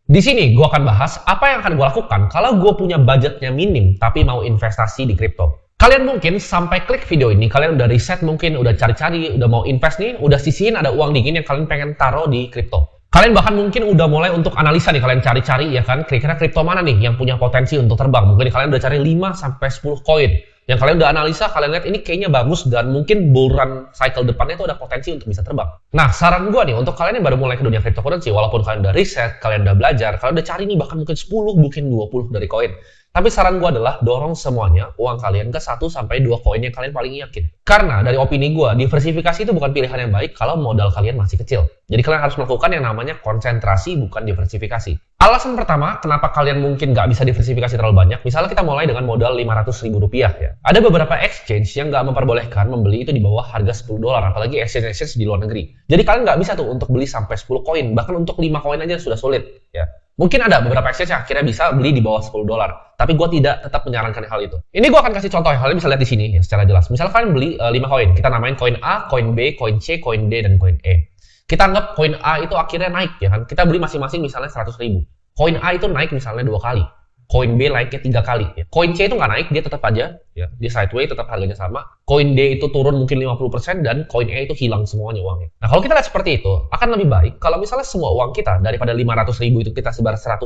Di sini gue akan bahas apa yang akan gue lakukan kalau gue punya budgetnya minim tapi mau investasi di kripto. Kalian mungkin sampai klik video ini, kalian udah riset mungkin, udah cari-cari, udah mau invest nih, udah sisihin ada uang dingin yang kalian pengen taruh di kripto. Kalian bahkan mungkin udah mulai untuk analisa nih, kalian cari-cari ya kan, kira-kira kripto mana nih yang punya potensi untuk terbang. Mungkin kalian udah cari 5-10 koin. Yang kalian udah analisa, kalian lihat ini kayaknya bagus dan mungkin bull run cycle depannya itu ada potensi untuk bisa terbang. Nah, saran gue nih untuk kalian yang baru mulai ke dunia cryptocurrency, walaupun kalian udah riset, kalian udah belajar, kalian udah cari nih bahkan mungkin 10, mungkin 20 dari koin. Tapi saran gue adalah dorong semuanya uang kalian ke 1-2 koin yang kalian paling yakin. Karena dari opini gue, diversifikasi itu bukan pilihan yang baik kalau modal kalian masih kecil. Jadi kalian harus melakukan yang namanya konsentrasi, bukan diversifikasi. Alasan pertama, kenapa kalian mungkin nggak bisa diversifikasi terlalu banyak, misalnya kita mulai dengan modal Rp500.000 ya. Ada beberapa exchange yang nggak memperbolehkan membeli itu di bawah harga $10, apalagi exchange di luar negeri. Jadi kalian nggak bisa tuh untuk beli sampai 10 koin, bahkan untuk 5 koin aja sudah sulit ya. Mungkin ada beberapa exchange yang akhirnya bisa beli di bawah $10, tapi gue tidak tetap menyarankan hal itu. Ini gue akan kasih contoh, kalian bisa lihat di sini ya secara jelas. Misalnya kalian beli 5 koin, kita namain koin A, koin B, koin C, koin D, dan koin E. Kita anggap koin A itu akhirnya naik ya kan, kita beli masing-masing misalnya 100.000. Koin A itu naik misalnya 2 kali. Koin B naiknya 3 kali. Ya. Koin C itu nggak naik, dia tetap aja. Ya. Dia sideways, tetap harganya sama. Koin D itu turun mungkin 50% dan koin E itu hilang semuanya uangnya. Nah kalau kita lihat seperti itu, akan lebih baik kalau misalnya semua uang kita daripada 500.000 itu kita sebar 100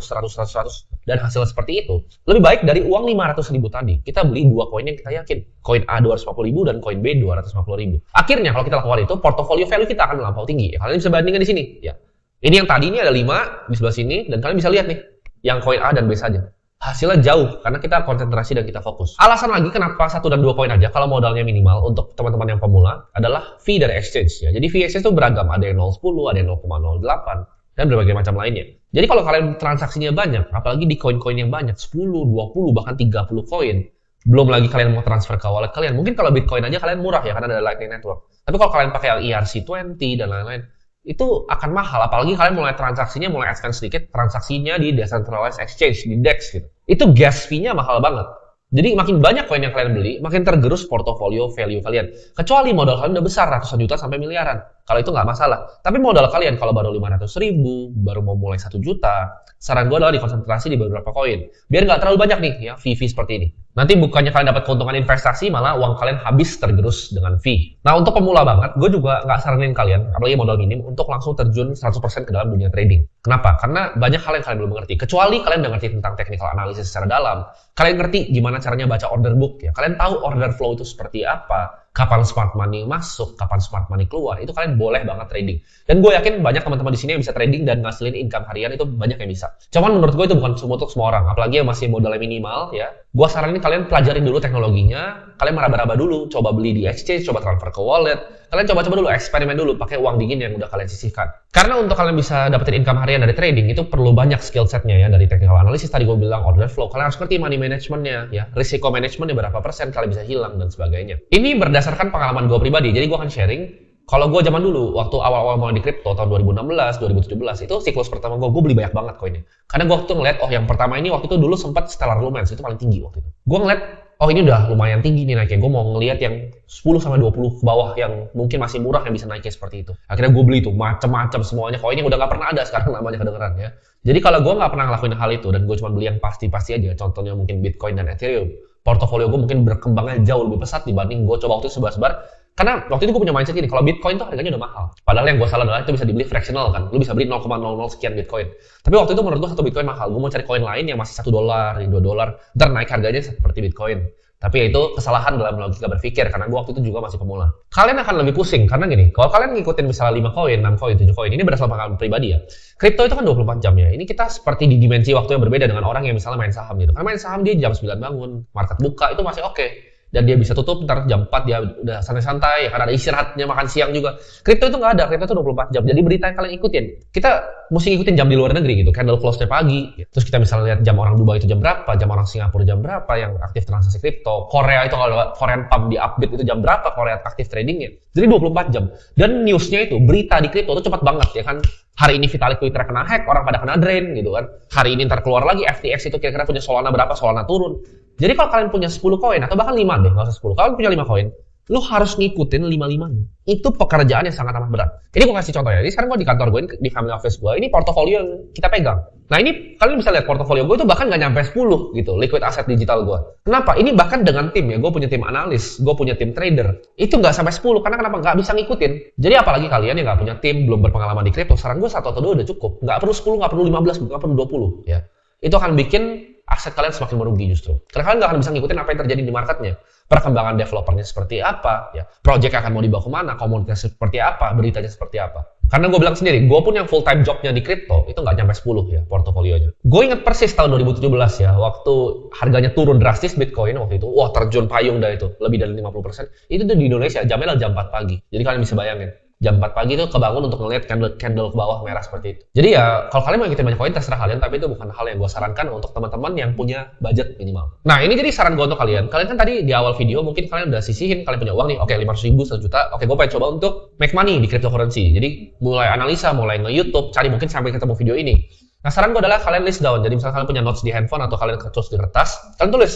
dan hasilnya seperti itu. Lebih baik dari uang 500.000 tadi, kita beli 2 koin yang kita yakin. Koin A 250.000 dan koin B 250.000. Akhirnya kalau kita lakukan itu, portofolio value kita akan melampaui tinggi. Ya. Kalian bisa bandingkan di sini. Ya. Ini yang tadi ini ada 5 di sebelah sini dan kalian bisa lihat nih yang koin A dan B saja. Hasilnya jauh karena kita konsentrasi dan kita fokus. Alasan lagi kenapa 1 dan 2 koin aja kalau modalnya minimal untuk teman-teman yang pemula adalah fee dari exchange ya. Jadi fee exchange itu beragam, ada yang 0,10, ada yang 0,08 dan berbagai macam lainnya. Jadi kalau kalian transaksinya banyak, apalagi di koin-koin yang banyak, 10, 20, bahkan 30 koin, belum lagi kalian mau transfer ke wallet kalian. Mungkin kalau Bitcoin aja kalian murah ya karena ada Lightning Network. Tapi kalau kalian pakai yang ERC20 dan lain-lain, itu akan mahal, apalagi kalian mulai transaksinya mulai advance sedikit, transaksinya di decentralized exchange, di DEX gitu. Itu gas fee-nya mahal banget. Jadi makin banyak koin yang kalian beli, makin tergerus portofolio value kalian. Kecuali modal kalian udah besar, ratusan juta sampai miliaran. Kalau itu nggak masalah. Tapi modal kalian kalau baru 500.000, baru mau mulai 1 juta, saran gue adalah dikonsentrasi di beberapa koin. Biar nggak terlalu banyak nih ya fee-fee seperti ini. Nanti bukannya kalian dapat keuntungan investasi, malah uang kalian habis tergerus dengan fee. Nah untuk pemula banget, gue juga nggak saranin kalian, apalagi modal minim, untuk langsung terjun 100% ke dalam dunia trading. Kenapa? Karena banyak hal yang kalian belum mengerti. Kecuali kalian udah ngerti tentang technical analysis secara dalam, kalian ngerti gimana caranya baca order book ya. Kalian tahu order flow itu seperti apa, kapan smart money masuk, kapan smart money keluar, itu kalian boleh banget trading. Dan gue yakin banyak teman-teman di sini yang bisa trading dan ngasilin income harian, itu banyak yang bisa. Cuman menurut gue itu bukan untuk semua orang, apalagi yang masih modalnya minimal ya. Gue saranin kalian pelajarin dulu teknologinya, kalian meraba-raba dulu, coba beli di exchange, coba transfer ke wallet, kalian coba-coba dulu, eksperimen dulu, pakai uang dingin yang udah kalian sisihkan. Karena untuk kalian bisa dapetin income harian dari trading, itu perlu banyak skill setnya ya, dari technical analysis tadi gue bilang, order flow, kalian harus ngerti money managementnya ya, risiko manajemennya berapa persen kalian bisa hilang dan sebagainya. Ini berdasarkan pengalaman gue pribadi, jadi gue akan sharing. Kalau gue zaman dulu, waktu awal-awal mulai di crypto, tahun 2016, 2017, itu siklus pertama gue beli banyak banget koinnya. Karena gue waktu itu ngeliat, oh yang pertama ini waktu itu dulu sempat Stellar Lumens, itu paling tinggi waktu itu. Gue ngeliat, oh ini udah lumayan tinggi nih naiknya, gue mau ngeliat yang 10-20 ke bawah yang mungkin masih murah yang bisa naiknya seperti itu. Akhirnya gue beli tuh, macam-macam semuanya, koinnya udah gak pernah ada sekarang namanya kedengeran ya. Jadi kalau gue gak pernah ngelakuin hal itu, dan gue cuma beli yang pasti-pasti aja, contohnya mungkin Bitcoin dan Ethereum, portofolio gue mungkin berkembangnya jauh lebih pesat dibanding gue coba waktu itu sebar-sebar. Karena waktu itu gue punya mindset gini, kalau Bitcoin tuh harganya udah mahal. Padahal yang gue salah adalah itu bisa dibeli fractional kan. Lu bisa beli 0,00 sekian Bitcoin. Tapi waktu itu menurut gue 1 Bitcoin mahal. Gue mau cari koin lain yang masih $1, $2, ntar naik harganya seperti Bitcoin. Tapi ya itu kesalahan dalam logika berpikir, karena gue waktu itu juga masih pemula. Kalian akan lebih pusing, karena gini, kalau kalian ngikutin misalnya 5 koin, 6 koin, 7 koin, ini berdasarkan pengalaman pribadi ya. Kripto itu kan 24 jam ya. Ini kita seperti di dimensi waktu yang berbeda dengan orang yang misalnya main saham gitu. Karena main saham dia jam 9 bangun, market buka, itu masih oke. Dan dia bisa tutup ntar jam 4 dia udah santai-santai ya, karena ada istirahatnya, makan siang juga. Kripto itu nggak ada, kripto itu 24 jam. Jadi berita yang kalian ikutin, kita mesti ikutin jam di luar negeri gitu, candle close-nya pagi. Terus kita misalnya lihat jam orang Dubai itu jam berapa, jam orang Singapura jam berapa yang aktif transaksi kripto. Korea itu kalau Korean Pump di update itu jam berapa Korea aktif tradingnya. Jadi 24 jam. Dan newsnya itu, berita di kripto itu cepat banget ya kan. Hari ini Vitalik Twitter kena hack, orang pada kena drain gitu kan. Hari ini ntar keluar lagi FTX itu kira-kira punya Solana berapa, Solana turun. Jadi kalau kalian punya 10 koin atau bahkan 5 deh, nggak usah 10. Kalian punya 5 koin, Lu harus ngikutin 5-5-nya. Itu pekerjaan yang sangat amat berat. Ini gue kasih contoh ya. Ini sekarang gue di kantor gue, di family office gue, ini portofolio yang kita pegang. Nah ini, kalian bisa lihat portofolio gue itu bahkan nggak nyampe 10 gitu, liquid asset digital gue. Kenapa? Ini bahkan dengan tim ya, gue punya tim analis, gue punya tim trader. Itu nggak sampai 10, karena kenapa? Nggak bisa ngikutin. Jadi apalagi kalian yang nggak punya tim, belum berpengalaman di kripto, saran gue 1 atau 2 udah cukup. Nggak perlu 10, nggak perlu 15, nggak perlu 20 ya. Itu akan bikin aset kalian semakin merugi justru. Karena kalian nggak akan bisa ngikutin apa yang terjadi di marketnya. Perkembangan developernya seperti apa, ya, project akan mau dibawa kemana, komunitas seperti apa, beritanya seperti apa. Karena gue bilang sendiri, gue pun yang full time jobnya di kripto, itu nggak nyampe 10 ya portofolionya. Gue inget persis tahun 2017 ya, waktu harganya turun drastis Bitcoin waktu itu, wah terjun payung dah itu, lebih dari 50%. Itu tuh di Indonesia, jamnya jam 4 pagi. Jadi kalian bisa bayangin. Jam 4 pagi itu kebangun untuk ngeliat candle ke bawah merah seperti itu. Jadi ya, kalau kalian mau ngikutin banyak koin terserah kalian, tapi itu bukan hal yang gue sarankan untuk teman-teman yang punya budget minimal. Nah, ini jadi saran gue untuk kalian. Kalian kan tadi di awal video mungkin kalian udah sisihin, kalian punya uang nih, oke 500 ribu, 1 juta, oke gue pengen coba untuk make money di cryptocurrency. Jadi mulai analisa, mulai nge-YouTube, cari mungkin sampai ketemu video ini. Nah, saran gue adalah kalian list down. Jadi misalnya kalian punya notes di handphone atau kalian tulis di kertas, kalian tulis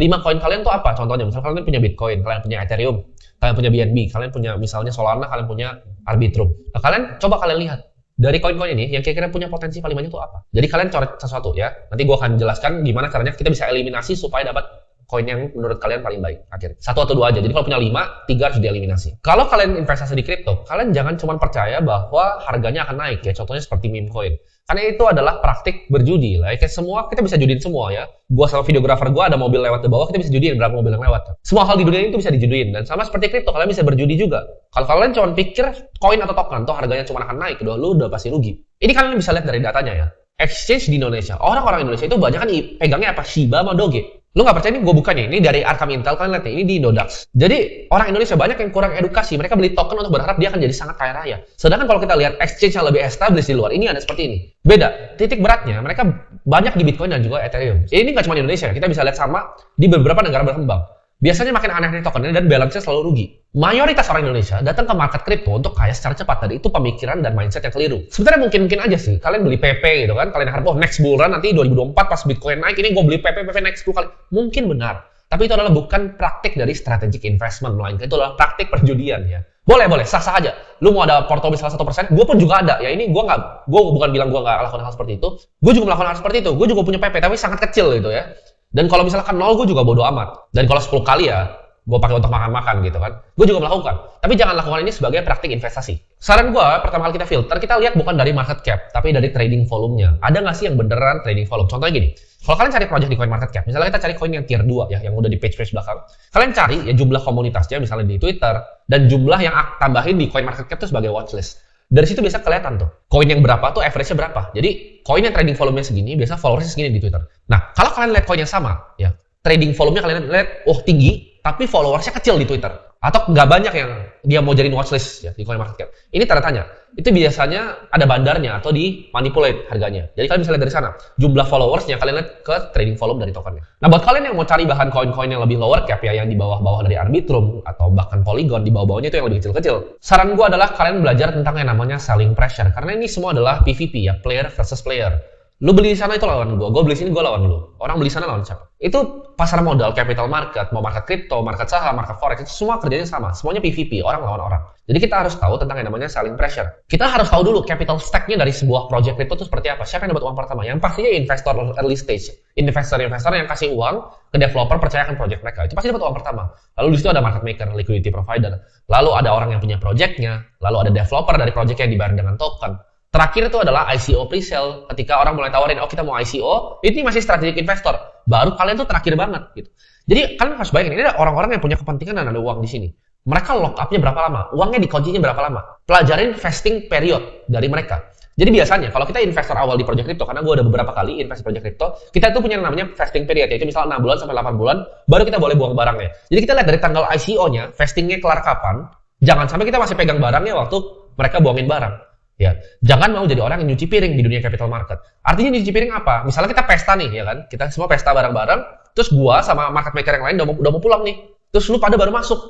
5 koin kalian tuh apa? Contohnya, misalnya kalian punya Bitcoin, kalian punya Ethereum, kalian punya BNB, kalian punya misalnya Solana, kalian punya Arbitrum. Nah, kalian lihat dari koin-koin ini yang kira-kira punya potensi paling banyak itu apa. Jadi kalian coret sesuatu ya. Nanti gue akan jelaskan gimana caranya kita bisa eliminasi supaya dapat koin yang menurut kalian paling baik akhirnya. 1 atau 2 aja. Jadi kalau punya 5, 3 harus dieliminasi. Kalau kalian investasi di kripto, kalian jangan cuma percaya bahwa harganya akan naik ya. Contohnya seperti meme coin. Karena itu adalah praktik berjudi lah. Kayak semua, kita bisa judiin semua ya. Gua sama videografer gua ada mobil lewat di bawah, kita bisa judiin berapa mobil yang lewat. Semua hal di dunia ini tuh bisa dijudiin. Dan sama seperti kripto, kalian bisa berjudi juga. Kalau kalian cuma pikir koin atau token, toh harganya cuma akan naik, lu udah pasti rugi. Ini kalian bisa lihat dari datanya ya. Exchange di Indonesia, orang-orang Indonesia itu banyak kan pegangnya apa? Shiba sama Doge. Lu nggak percaya ini gue buka nih, ini dari Arkham Intel, kalian lihat nih, ini di Indodax. Jadi orang Indonesia banyak yang kurang edukasi, mereka beli token untuk berharap dia akan jadi sangat kaya raya. Sedangkan kalau kita lihat exchange yang lebih established di luar, ini ada seperti ini. Beda, titik beratnya, mereka banyak di Bitcoin dan juga Ethereum. Jadi ini nggak cuma di Indonesia, kita bisa lihat sama di beberapa negara berkembang. Biasanya makin aneh nih tokennya dan balance-nya selalu rugi. Mayoritas orang Indonesia datang ke market kripto untuk kaya secara cepat. Dan itu pemikiran dan mindset yang keliru. Sebenarnya mungkin aja sih. Kalian beli PP gitu kan. Kalian harap, oh next bull run nanti 2024 pas Bitcoin naik, ini gue beli PP next 10 kali. Mungkin benar. Tapi itu adalah bukan praktik dari strategic investment. Melainkan itu adalah praktik perjudian ya. Boleh, sah-sah aja. Lu mau ada portofolio salah 1%, gue pun juga ada. Ya ini gue bukan bilang gue nggak lakukan hal seperti itu. Gue juga melakukan hal seperti itu. Gue juga punya PP, tapi sangat kecil gitu ya. Dan kalau misalkan 0, gue juga bodo amat. Dan kalau 10 kali ya, gue pakai untuk makan-makan gitu kan. Gue juga melakukan. Tapi jangan lakukan ini sebagai praktik investasi. Saran gue, pertama kali kita filter, kita lihat bukan dari market cap, tapi dari trading volume-nya. Ada nggak sih yang beneran trading volume? Contohnya gini, kalau kalian cari project di coin market cap, misalnya kita cari koin yang tier 2 ya, yang udah di page belakang. Kalian cari ya jumlah komunitasnya, misalnya di Twitter, dan jumlah yang tambahin di coin market cap itu sebagai watchlist. Dari situ biasa kelihatan tuh, koin yang berapa tuh average-nya berapa. Jadi, koin yang trading volume-nya segini, biasa followersnya segini di Twitter. Nah, kalau kalian lihat koin yang sama, ya, trading volume-nya kalian lihat, oh tinggi, tapi followersnya kecil di Twitter. Atau nggak banyak yang dia mau jadiin watchlist ya di coin market cap. Ini tanda tanya. Itu biasanya ada bandarnya atau di manipulate harganya. Jadi kalian bisa lihat dari sana. Jumlah followersnya kalian lihat ke trading volume dari tokennya. Nah buat kalian yang mau cari bahan koin-koin yang lebih lower cap ya, yang di bawah-bawah dari Arbitrum atau bahkan Polygon, di bawah-bawahnya itu yang lebih kecil-kecil. Saran gue adalah kalian belajar tentang yang namanya selling pressure. Karena ini semua adalah PVP ya, player versus player. Lu beli di sana itu lawan gue beli sini gue lawan lu. Orang beli sana lawan siapa? Itu pasar modal, capital market, mau market crypto, market saham, market forex, itu semua kerjanya sama. Semuanya PVP, orang lawan orang. Jadi kita harus tahu tentang yang namanya selling pressure. Kita harus tahu dulu capital stack-nya dari sebuah project crypto itu seperti apa. Siapa yang dapat uang pertama? Yang pastinya investor early stage. Investor-investor yang kasih uang ke developer percayakan project mereka. Itu pasti dapat uang pertama. Lalu di situ ada market maker, liquidity provider. Lalu ada orang yang punya project-nya. Lalu ada developer dari project yang dibayar dengan token. Terakhir itu adalah ICO pre-sale. Ketika orang mulai tawarin, oh kita mau ICO, ini masih strategic investor. Baru kalian tuh terakhir banget gitu. Jadi kalian harus bayangin, ini ada orang-orang yang punya kepentingan dan ada uang di sini. Mereka lock up-nya berapa lama? Uangnya dikuncinya berapa lama? Pelajarin vesting period dari mereka. Jadi biasanya kalau kita investor awal di project crypto, karena gue ada beberapa kali invest di project crypto, kita tuh punya yang namanya vesting period, yaitu misalnya 6 bulan sampai 8 bulan, baru kita boleh buang barangnya. Jadi kita lihat dari tanggal ICO-nya, vestingnya kelar kapan, jangan sampai kita masih pegang barangnya waktu mereka buangin barang. Ya, jangan mau jadi orang yang nyuci piring di dunia capital market. Artinya nyuci piring apa? Misalnya kita pesta nih, ya kan? Kita semua pesta bareng-bareng, terus gua sama market maker yang lain udah mau pulang nih. Terus lu pada baru masuk.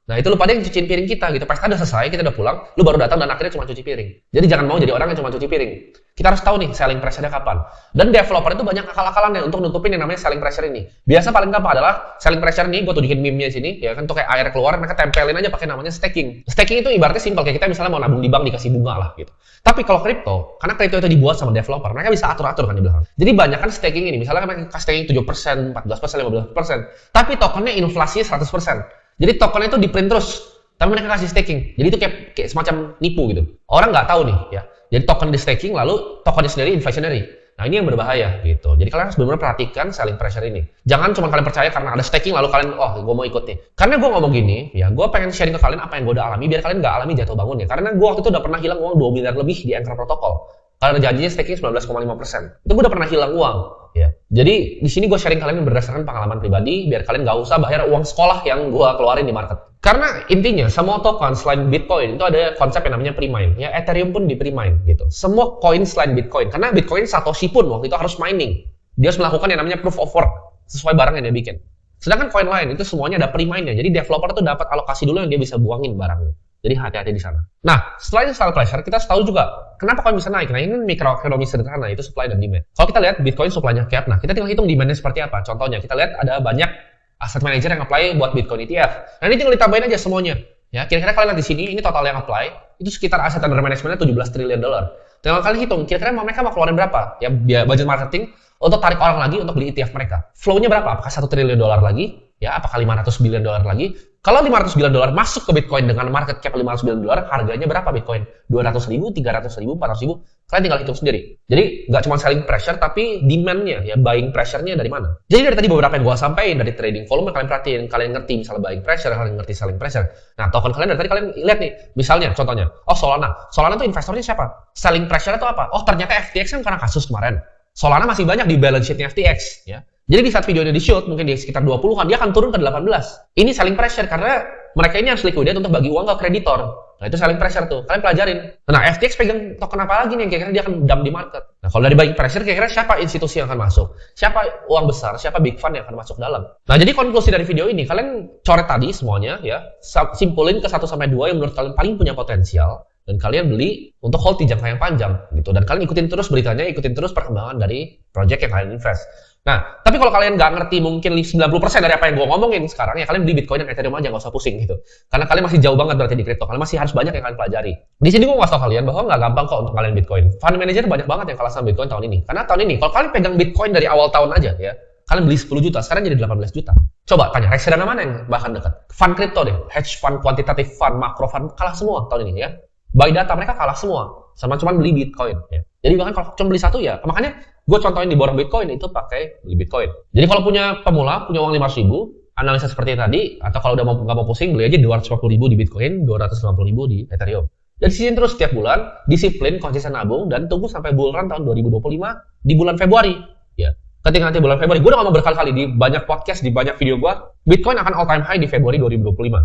Nah itu lu pada yang cuciin piring kita gitu. Pesta udah selesai, kita udah pulang, lu baru datang dan akhirnya cuma cuci piring. Jadi jangan mau jadi orang yang cuma cuci piring. Kita harus tahu nih selling pressure-nya kapan. Dan developer itu banyak akal-akalannya untuk nutupin yang namanya selling pressure ini. Biasa paling gampang adalah selling pressure ini, gue tunjukin meme-nya sini, ya kan tuh kayak air keluar, mereka tempelin aja pakai namanya staking. Staking itu ibaratnya simpel, kayak kita misalnya mau nabung di bank dikasih bunga lah gitu. Tapi kalau kripto, karena kripto itu dibuat sama developer, mereka bisa atur-atur kan di belakang. Jadi banyak kan staking ini, misalnya mereka staking 7%, 14%, 15%, tapi tokennya inflasinya 100%. Jadi tokennya itu di print terus, tapi mereka kasih staking. Jadi itu kayak semacam nipu gitu. Orang nggak tahu nih ya. Jadi token di staking, lalu tokennya sendiri inflationary. Nah ini yang berbahaya gitu. Jadi kalian harus benar-benar perhatikan selling pressure ini. Jangan cuma kalian percaya karena ada staking lalu kalian, oh gue mau ikut nih. Karena gue ngomong gini, ya gue pengen sharing ke kalian apa yang gue udah alami biar kalian nggak alami jatuh bangun ya. Karena gue waktu itu udah pernah hilang uang 2 miliar lebih di Anchor Protocol. Karena janjinya staking 19,5%. Itu gue udah pernah hilang uang. Ya. Jadi di sini gue sharing kalian berdasarkan pengalaman pribadi biar kalian nggak usah bayar uang sekolah yang gue keluarin di market. Karena intinya semua token selain Bitcoin itu ada konsep yang namanya pre-mine. Ya Ethereum pun di pre-mine gitu. Semua koin selain Bitcoin. Karena Bitcoin Satoshi pun waktu itu harus mining. Dia harus melakukan yang namanya proof of work sesuai barang yang dia bikin. Sedangkan koin lain itu semuanya ada pre-mine-nya. Jadi developer tuh dapat alokasi dulu yang dia bisa buangin barangnya. Jadi hati-hati di sana. Nah, selain selling pressure, kita harus tahu juga kenapa koin bisa naik. Nah, ini mikroekonomi sederhana, itu supply dan demand. Kalau kita lihat Bitcoin supply-nya cap, nah kita tinggal hitung demand-nya seperti apa. Contohnya, kita lihat ada banyak asset manager yang apply buat Bitcoin ETF. Nah, ini tinggal ditambahin aja semuanya. Ya, kira-kira kalian lihat di sini, ini total yang apply, itu sekitar aset under management-nya $17 triliun. Tinggal kalian hitung, kira-kira mereka mau keluarin berapa? Ya, budget marketing untuk tarik orang lagi untuk beli ETF mereka. Flow-nya berapa? Apakah $1 triliun lagi? Ya, apakah $500 billion lagi? Kalau $500 billion masuk ke Bitcoin dengan market cap $500 billion, harganya berapa Bitcoin? 200.000, 300.000, 400.000? Kalian tinggal hitung sendiri. Jadi nggak cuma selling pressure, tapi demand-nya, ya buying pressure-nya dari mana? Jadi dari tadi beberapa yang gue sampaikan dari trading volume kalian perhatiin, kalian ngerti misalnya buying pressure, kalian ngerti selling pressure. Nah token kalian dari tadi kalian lihat nih, misalnya contohnya, oh Solana. Solana itu investornya siapa? Selling pressure itu apa? Oh ternyata FTX kan karena kasus kemarin. Solana masih banyak di balance sheet-nya FTX, ya. Jadi di saat videonya di-shoot, mungkin di sekitar 20-an, dia akan turun ke 18. Ini selling pressure, karena mereka ini harus liquidate untuk bagi uang ke kreditor. Nah, itu selling pressure tuh. Kalian pelajarin. Nah, FTX pegang token apa lagi nih yang kira-kira dia akan dump di market. Nah, kalau dari buying pressure, kira-kira siapa institusi yang akan masuk? Siapa uang besar? Siapa big fund yang akan masuk dalam? Nah, jadi konklusi dari video ini, kalian coret tadi semuanya, ya. Simpulin ke 1-2 yang menurut kalian paling punya potensial. Dan kalian beli untuk hold di jangka yang panjang. Gitu. Dan kalian ikutin terus beritanya, ikutin terus perkembangan dari project yang kalian invest. Nah, tapi kalau kalian nggak ngerti mungkin 90% dari apa yang gue ngomongin sekarang, ya kalian beli Bitcoin dan Ethereum aja, nggak usah pusing gitu. Karena kalian masih jauh banget berarti di kripto, kalian masih harus banyak yang kalian pelajari. Di sini gue ngasih tau kalian bahwa nggak gampang kok untuk kalian Bitcoin. Fund manager banyak banget yang kalah sama Bitcoin tahun ini. Karena tahun ini, kalau kalian pegang Bitcoin dari awal tahun aja ya, kalian beli 10 juta, sekarang jadi 18 juta. Coba tanya, reksadana mana yang bahkan dekat? Fund kripto deh, hedge fund, quantitative fund, macro fund, kalah semua tahun ini ya. Buy data mereka kalah semua, sama cuma beli Bitcoin ya. Jadi bahkan kalau cuma beli satu ya, makanya gue contohin di borong Bitcoin itu pakai beli Bitcoin. Jadi kalau punya pemula, punya uang 500.000, analisa seperti tadi, atau kalau udah nggak mau pusing, beli aja 250.000 di Bitcoin, 250.000 di Ethereum. Dan sisihin terus setiap bulan, disiplin, konsisten nabung, dan tunggu sampai bull run tahun 2025 di bulan Februari. Ya, ketika nanti bulan Februari, gue udah ngomong berkali-kali di banyak podcast, di banyak video gue, Bitcoin akan all time high di Februari 2025.